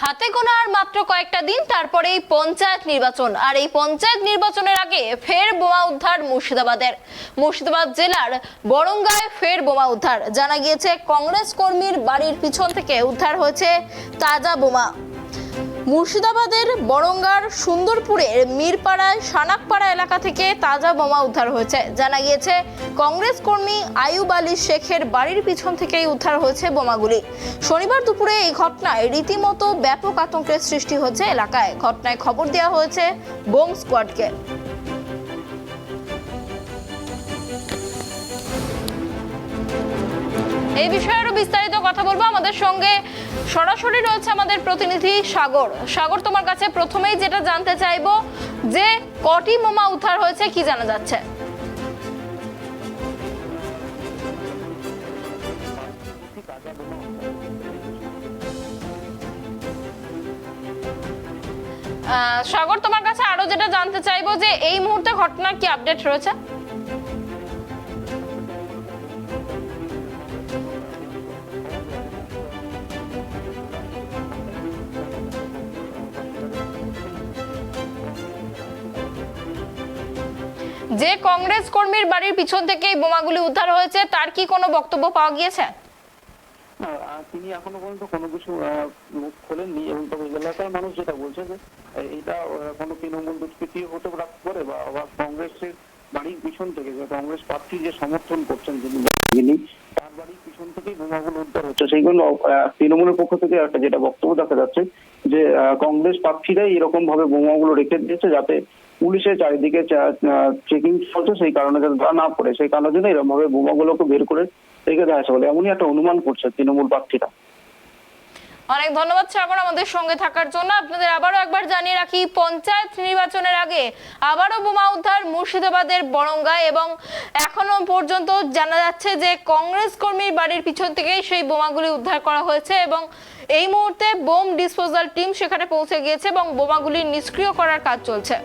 হাতে গোনা আর মাত্র কয়েকটা দিন তারপরেই পঞ্চায়েত নির্বাচন, আর এই পঞ্চায়েত নির্বাচনের আগে ফের বোমা উদ্ধার মুর্শিদাবাদ জেলার বরঙ্গায় ফের বোমা উদ্ধার। জানা গিয়েছে কংগ্রেস কর্মীর বাড়ির পিছন থেকে উদ্ধার হয়েছে তাজা বোমা। মুর্শিদাবাদের বরঙ্গার সুন্দরপুরের মিরপাড়ায় সানাকপাড়া এলাকা থেকে তাজা বোমা উদ্ধার হয়েছে। জানা গিয়েছে কংগ্রেস কর্মী আয়ুব আলী শেখের বাড়ির পিছন থেকেই উদ্ধার হয়েছে বোমাগুলি। শনিবার দুপুরে এই ঘটনায় রীতিমতো ব্যাপক আতঙ্কের সৃষ্টি হয়েছে এলাকায়। ঘটনায় খবর দেওয়া হয়েছে বোম স্কোয়াডকে। এই বিষয়ে আরো বিস্তারিত কথা বলবো। আমাদের সঙ্গে সরাসরি রয়েছে আমাদের প্রতিনিধি সাগর, তোমার কাছে প্রথমেই যেটা জানতে চাইবো যে কটি বোমা উদ্ধার হয়েছে, কি জানা যাচ্ছে? সাগর, তোমার কাছে আরো যেটা জানতে চাইবো যে এই মুহূর্তে ঘটনার কি আপডেট রয়েছে? যে কংগ্রেস কর্মীর বাড়ির পিছন থেকে এই বোমাগুলি উদ্ধার হয়েছে তার কি কোনো বক্তব্য পাওয়া গিয়েছে? তিনি এখনো পর্যন্ত কোনো কিছু মুখ খোলেননি, এবং তবে এলাকার মানুষ যেটা বলছে যে এটা কোনো তৃণমূল দুষ্কৃতি হতে পারে বা কংগ্রেসের বাড়ির পিছন থেকে, যে কংগ্রেস প্রার্থী যে সমর্থন করছেন যিনি তার বাড়ির পিছন থেকেই বোমাগুলো উদ্ধার হচ্ছে। সেইগুলো তৃণমূলের পক্ষ থেকে একটা যেটা বক্তব্য দেখা যাচ্ছে যে কংগ্রেস প্রার্থীরাই এরকম ভাবে বোমাগুলো রেখে দিয়েছে যাতে পুলিশের চারিদিকে চেকিং চলছে, সেই কারণে যাতে ধরা না পড়ে, সেই কারণের জন্য এরকম ভাবে বোমাগুলোকে বের করে রেখে দেওয়া হয়েছে বলে এমনই একটা অনুমান করছে তৃণমূল প্রার্থীরা। অনেক ধন্যবাদ সাগর আমাদের সঙ্গে থাকার জন্য। আপনাদের আবারও একবার জানিয়ে রাখি, পঞ্চায়েত নির্বাচনের আগে আবারও বোমা উদ্ধার মুর্শিদাবাদের বরঙ্গায়, এবং এখনো পর্যন্ত জানা যাচ্ছে যে কংগ্রেস কর্মীর বাড়ির পিছন থেকেই সেই বোমাগুলি উদ্ধার করা হয়েছে, এবং এই মুহূর্তে বোম ডিসপোজাল টিম সেখানে পৌঁছে গিয়েছে এবং বোমাগুলি নিষ্ক্রিয় করার কাজ চলছে।